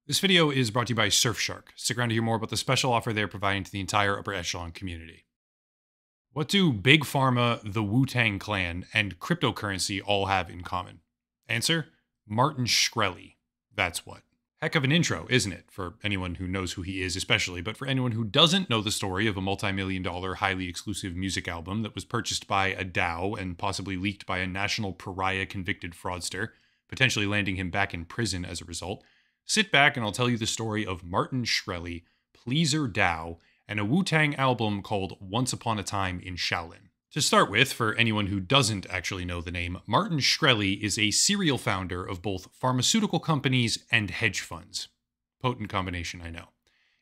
This video is brought to you by Surfshark. Stick around to hear more about the special offer they're providing to the entire upper echelon community. What do Big Pharma, the Wu-Tang Clan, and cryptocurrency all have in common? Answer: Martin Shkreli. That's what. Heck of an intro, isn't it? For anyone who knows who he is especially, but for anyone who doesn't know the story of a multi-million-dollar, highly exclusive music album that was purchased by a DAO and possibly leaked by a national pariah convicted fraudster, potentially landing him back in prison as a result, sit back and I'll tell you the story of Martin Shkreli, PleasrDAO, and a Wu-Tang album called Once Upon a Time in Shaolin. To start with, for anyone who doesn't actually know the name, Martin Shkreli is a serial founder of both pharmaceutical companies and hedge funds. Potent combination, I know.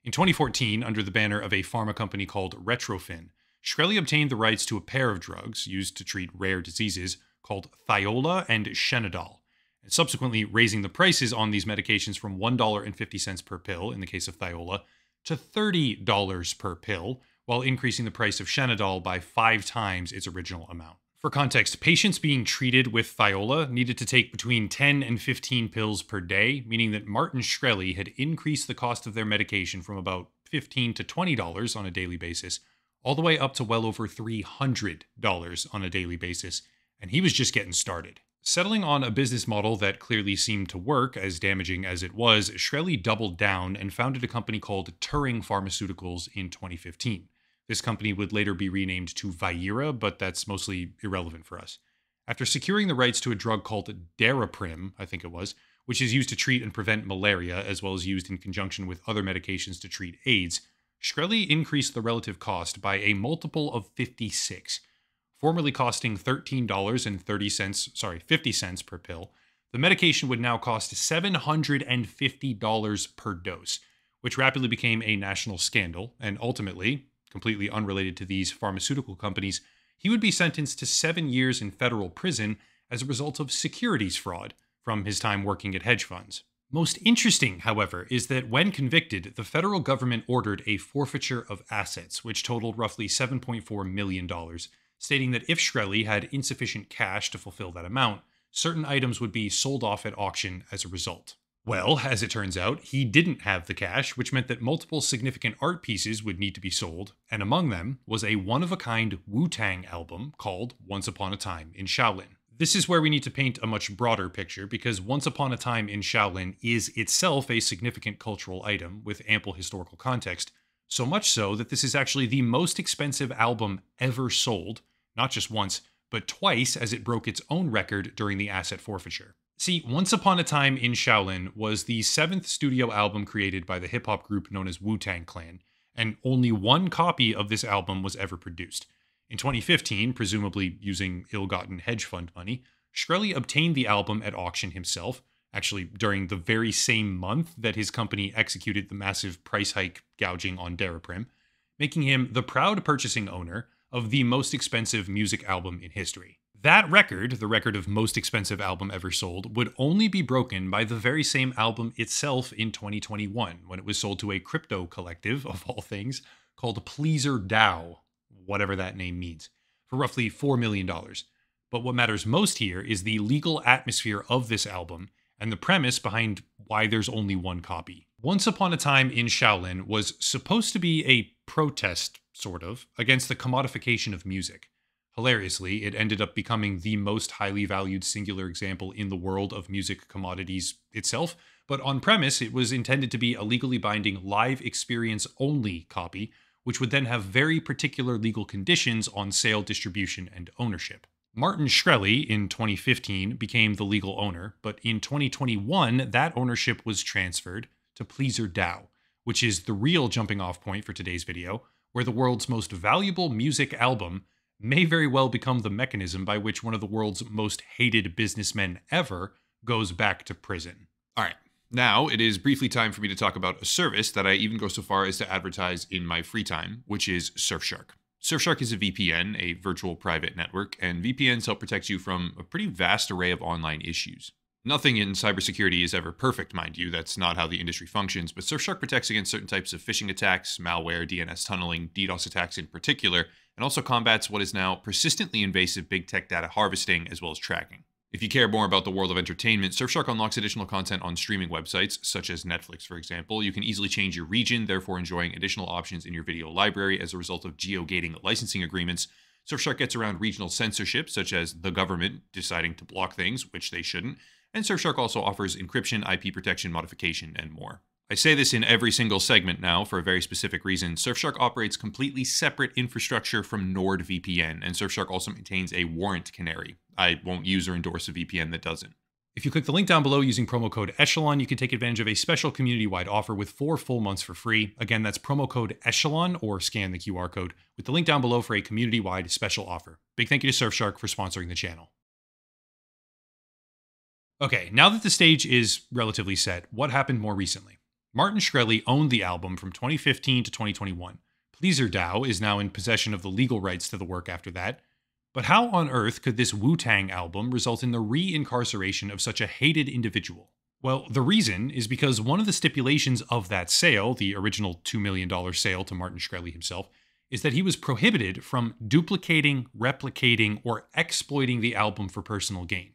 In 2014, under the banner of a pharma company called Retrofin, Shkreli obtained the rights to a pair of drugs used to treat rare diseases called Thiola and Shenadol, and subsequently raising the prices on these medications from $1.50 per pill, in the case of Thiola, to $30 per pill, while increasing the price of Shenadol by 5 times its original amount. For context, patients being treated with Thiola needed to take between 10 and 15 pills per day, meaning that Martin Shkreli had increased the cost of their medication from about $15 to $20 on a daily basis, all the way up to well over $300 on a daily basis, and he was just getting started. Settling on a business model that clearly seemed to work, as damaging as it was, Shkreli doubled down and founded a company called Turing Pharmaceuticals in 2015. This company would later be renamed to Vieira, but that's mostly irrelevant for us. After securing the rights to a drug called Daraprim, I think it was, which is used to treat and prevent malaria, as well as used in conjunction with other medications to treat AIDS, Shkreli increased the relative cost by a multiple of 56. Formerly costing $13.50 per pill, the medication would now cost $750 per dose, which rapidly became a national scandal, and ultimately, completely unrelated to these pharmaceutical companies, he would be sentenced to 7 years in federal prison as a result of securities fraud from his time working at hedge funds. Most interesting, however, is that when convicted, the federal government ordered a forfeiture of assets, which totaled roughly $7.4 million, stating that if Shkreli had insufficient cash to fulfill that amount, certain items would be sold off at auction as a result. Well, as it turns out, he didn't have the cash, which meant that multiple significant art pieces would need to be sold, and among them was a one-of-a-kind Wu-Tang album called Once Upon a Time in Shaolin. This is where we need to paint a much broader picture, because Once Upon a Time in Shaolin is itself a significant cultural item with ample historical context, so much so that this is actually the most expensive album ever sold, not just once, but twice, as it broke its own record during the asset forfeiture. See, Once Upon a Time in Shaolin was the 7th studio album created by the hip-hop group known as Wu-Tang Clan, and only one copy of this album was ever produced. In 2015, presumably using ill-gotten hedge fund money, Shkreli obtained the album at auction himself, actually during the very same month that his company executed the massive price hike gouging on Daraprim, making him the proud purchasing owner of the most expensive music album in history. That record, the record of most expensive album ever sold, would only be broken by the very same album itself in 2021, when it was sold to a crypto collective, of all things, called PleasrDAO, whatever that name means, for roughly $4 million. But what matters most here is the legal atmosphere of this album and the premise behind why there's only one copy. Once Upon a Time in Shaolin was supposed to be a protest, sort of, against the commodification of music. Hilariously, it ended up becoming the most highly valued singular example in the world of music commodities itself, but on premise, it was intended to be a legally binding live experience only copy, which would then have very particular legal conditions on sale, distribution, and ownership. Martin Shkreli, in 2015, became the legal owner, but in 2021, that ownership was transferred to PleasrDAO, which is the real jumping off point for today's video, where the world's most valuable music album may very well become the mechanism by which one of the world's most hated businessmen ever goes back to prison. All right, now it is briefly time for me to talk about a service that I even go so far as to advertise in my free time, which is Surfshark. Surfshark is a VPN, a virtual private network, and VPNs help protect you from a pretty vast array of online issues. Nothing in cybersecurity is ever perfect, mind you. That's not how the industry functions, but Surfshark protects against certain types of phishing attacks, malware, DNS tunneling, DDoS attacks in particular, and also combats what is now persistently invasive big tech data harvesting as well as tracking. If you care more about the world of entertainment, Surfshark unlocks additional content on streaming websites, such as Netflix, for example. You can easily change your region, therefore enjoying additional options in your video library as a result of geo-gating licensing agreements. Surfshark gets around regional censorship, such as the government deciding to block things, which they shouldn't. And Surfshark also offers encryption, IP protection, modification, and more. I say this in every single segment now for a very specific reason. Surfshark operates completely separate infrastructure from NordVPN, and Surfshark also maintains a warrant canary. I won't use or endorse a VPN that doesn't. If you click the link down below using promo code Echelon, you can take advantage of a special community-wide offer with 4 full months for free. Again, that's promo code Echelon or scan the QR code with the link down below for a community-wide special offer. Big thank you to Surfshark for sponsoring the channel. Okay, now that the stage is relatively set, what happened more recently? Martin Shkreli owned the album from 2015 to 2021. PleasrDAO is now in possession of the legal rights to the work after that. But how on earth could this Wu-Tang album result in the re-incarceration of such a hated individual? Well, the reason is because one of the stipulations of that sale, the original $2 million sale to Martin Shkreli himself, is that he was prohibited from duplicating, replicating, or exploiting the album for personal gain.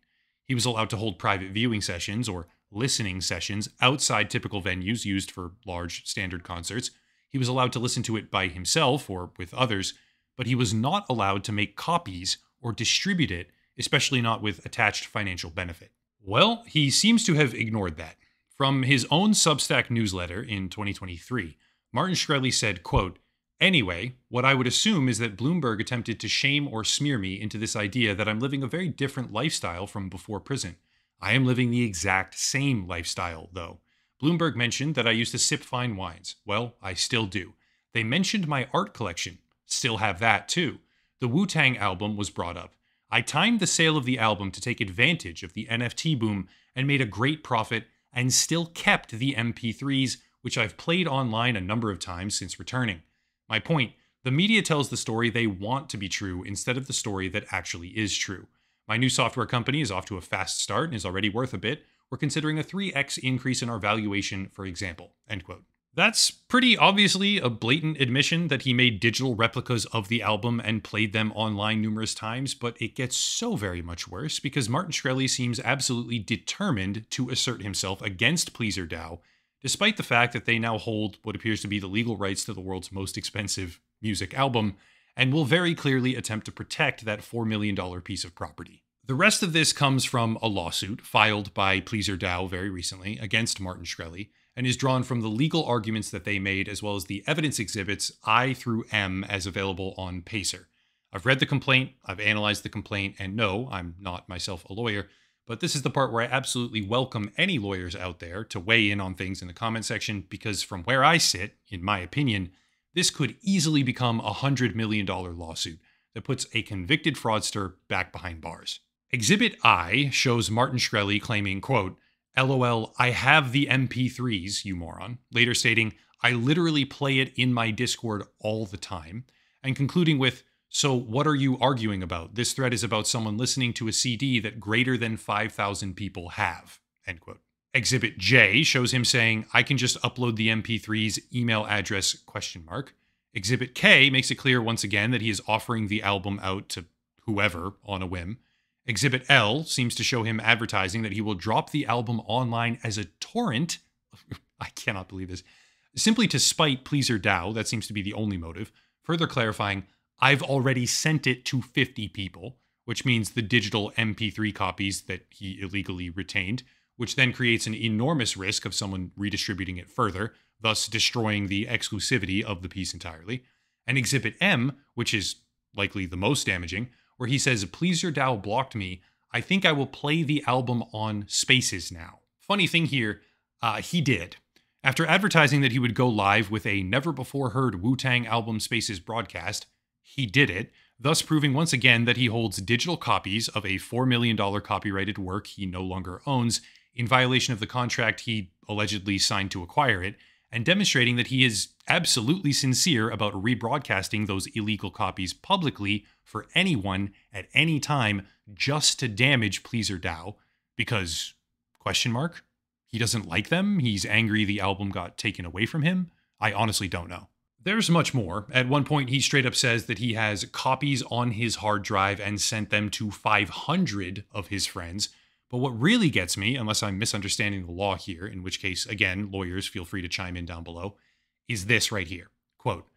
He was allowed to hold private viewing sessions or listening sessions outside typical venues used for large standard concerts. He was allowed to listen to it by himself or with others, but he was not allowed to make copies or distribute it, especially not with attached financial benefit. Well, he seems to have ignored that. From his own Substack newsletter in 2023, Martin Shkreli said, quote, "Anyway, what I would assume is that Bloomberg attempted to shame or smear me into this idea that I'm living a very different lifestyle from before prison. I am living the exact same lifestyle, though. Bloomberg mentioned that I used to sip fine wines. Well, I still do. They mentioned my art collection. Still have that, too. The Wu-Tang album was brought up. I timed the sale of the album to take advantage of the NFT boom and made a great profit and still kept the MP3s, which I've played online a number of times since returning. My point, the media tells the story they want to be true instead of the story that actually is true. My new software company is off to a fast start and is already worth a bit. We're considering a 3x increase in our valuation, for example." End quote. That's pretty obviously a blatant admission that he made digital replicas of the album and played them online numerous times, but it gets so very much worse because Martin Shkreli seems absolutely determined to assert himself against PleasrDAO, despite the fact that they now hold what appears to be the legal rights to the world's most expensive music album, and will very clearly attempt to protect that $4 million piece of property. The rest of this comes from a lawsuit filed by PleasrDAO very recently against Martin Shkreli, and is drawn from the legal arguments that they made as well as the evidence exhibits I through M as available on Pacer. I've read the complaint, I've analyzed the complaint, and no, I'm not myself a lawyer, but this is the part where I absolutely welcome any lawyers out there to weigh in on things in the comment section, because from where I sit, in my opinion, this could easily become a $100 million lawsuit that puts a convicted fraudster back behind bars. Exhibit I shows Martin Shkreli claiming, quote, "LOL, I have the MP3s, you moron," later stating, "I literally play it in my Discord all the time," and concluding with, "So what are you arguing about? This thread is about someone listening to a CD that greater than 5,000 people have," end quote. Exhibit J shows him saying, "I can just upload the MP3's email address, question mark." Exhibit K makes it clear once again that he is offering the album out to whoever on a whim. Exhibit L seems to show him advertising that he will drop the album online as a torrent. I cannot believe this. Simply to spite PleasrDAO, that seems to be the only motive. Further clarifying, I've already sent it to 50 people, which means the digital MP3 copies that he illegally retained, which then creates an enormous risk of someone redistributing it further, thus destroying the exclusivity of the piece entirely. And Exhibit M, which is likely the most damaging, where he says, "PleasrDAO blocked me. I think I will play the album on Spaces now." Funny thing here, he did. After advertising that he would go live with a never-before-heard Wu-Tang album Spaces broadcast, he did it, thus proving once again that he holds digital copies of a $4 million copyrighted work he no longer owns, in violation of the contract he allegedly signed to acquire it, and demonstrating that he is absolutely sincere about rebroadcasting those illegal copies publicly for anyone at any time just to damage PleasrDAO because, question mark, he doesn't like them? He's angry the album got taken away from him? I honestly don't know. There's much more. At one point, he straight up says that he has copies on his hard drive and sent them to 500 of his friends. But what really gets me, unless I'm misunderstanding the law here, in which case, again, lawyers feel free to chime in down below, is this right here. Quote,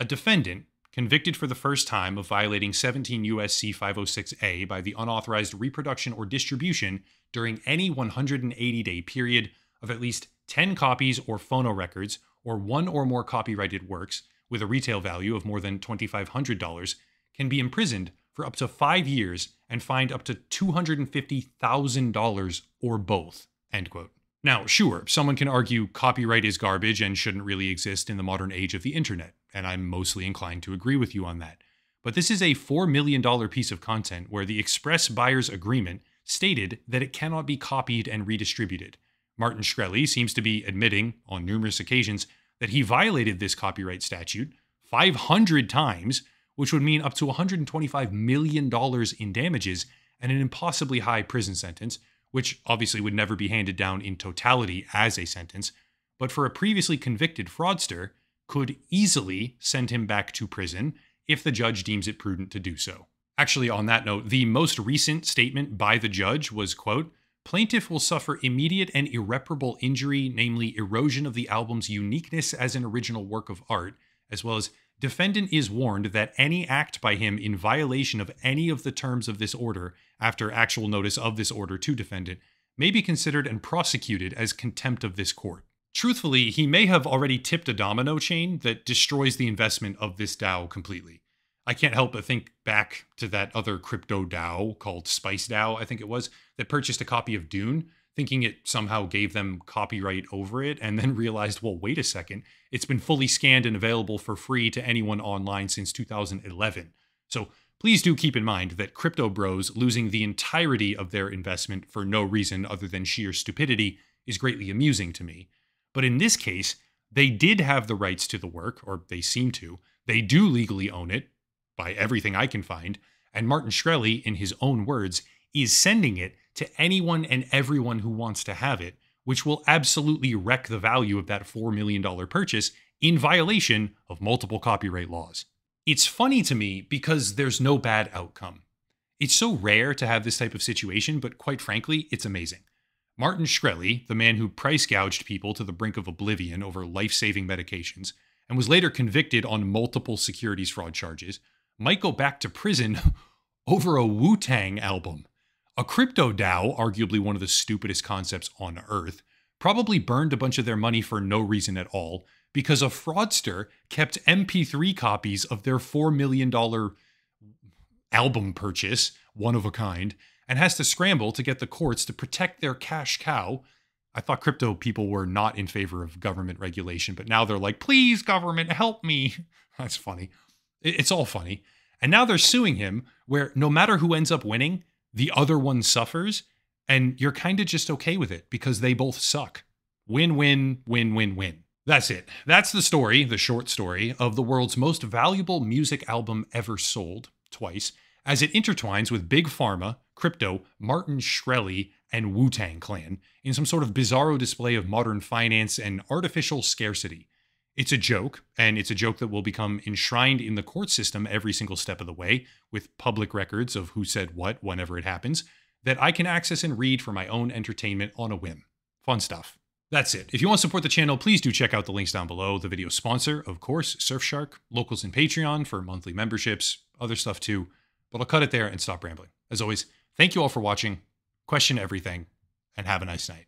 a defendant convicted for the first time of violating 17 U.S.C. 506A by the unauthorized reproduction or distribution during any 180-day period of at least 10 copies or phonorecords or one or more copyrighted works with a retail value of more than $2,500 can be imprisoned for up to 5 years and fined up to $250,000 or both, end quote. Now, sure, someone can argue copyright is garbage and shouldn't really exist in the modern age of the internet, and I'm mostly inclined to agree with you on that. But this is a $4 million piece of content where the express buyer's agreement stated that it cannot be copied and redistributed. Martin Shkreli seems to be admitting, on numerous occasions, that he violated this copyright statute 500 times, which would mean up to $125 million in damages and an impossibly high prison sentence, which obviously would never be handed down in totality as a sentence, but for a previously convicted fraudster, could easily send him back to prison if the judge deems it prudent to do so. Actually, on that note, the most recent statement by the judge was, quote, plaintiff will suffer immediate and irreparable injury, namely erosion of the album's uniqueness as an original work of art, as well as defendant is warned that any act by him in violation of any of the terms of this order after actual notice of this order to defendant may be considered and prosecuted as contempt of this court. Truthfully, he may have already tipped a domino chain that destroys the investment of this DAO completely. I can't help but think back to that other crypto DAO called SpiceDAO, I think it was, that purchased a copy of Dune, thinking it somehow gave them copyright over it, and then realized, well, wait a second, it's been fully scanned and available for free to anyone online since 2011. So please do keep in mind that crypto bros losing the entirety of their investment for no reason other than sheer stupidity is greatly amusing to me. But in this case, they did have the rights to the work, or they seem to. They do legally own it, by everything I can find, and Martin Shkreli, in his own words, is sending it to anyone and everyone who wants to have it, which will absolutely wreck the value of that $4 million purchase in violation of multiple copyright laws. It's funny to me because there's no bad outcome. It's so rare to have this type of situation, but quite frankly, it's amazing. Martin Shkreli, the man who price gouged people to the brink of oblivion over life-saving medications, and was later convicted on multiple securities fraud charges, might go back to prison over a Wu-Tang album. A crypto DAO, arguably one of the stupidest concepts on earth, probably burned a bunch of their money for no reason at all because a fraudster kept MP3 copies of their $4 million album purchase, one of a kind, and has to scramble to get the courts to protect their cash cow. I thought crypto people were not in favor of government regulation, but now they're like, please, government, help me. That's funny. It's all funny. And now they're suing him where no matter who ends up winning, the other one suffers, and you're kind of just okay with it because they both suck. Win-win, win-win-win. That's it. That's the story, the short story, of the world's most valuable music album ever sold, twice, as it intertwines with Big Pharma, crypto, Martin Shkreli, and Wu-Tang Clan in some sort of bizarro display of modern finance and artificial scarcity. It's a joke, and it's a joke that will become enshrined in the court system every single step of the way, with public records of who said what whenever it happens, that I can access and read for my own entertainment on a whim. Fun stuff. That's it. If you want to support the channel, please do check out the links down below. The video sponsor, of course, Surfshark, locals and Patreon for monthly memberships, other stuff too. But I'll cut it there and stop rambling. As always, thank you all for watching, question everything, and have a nice night.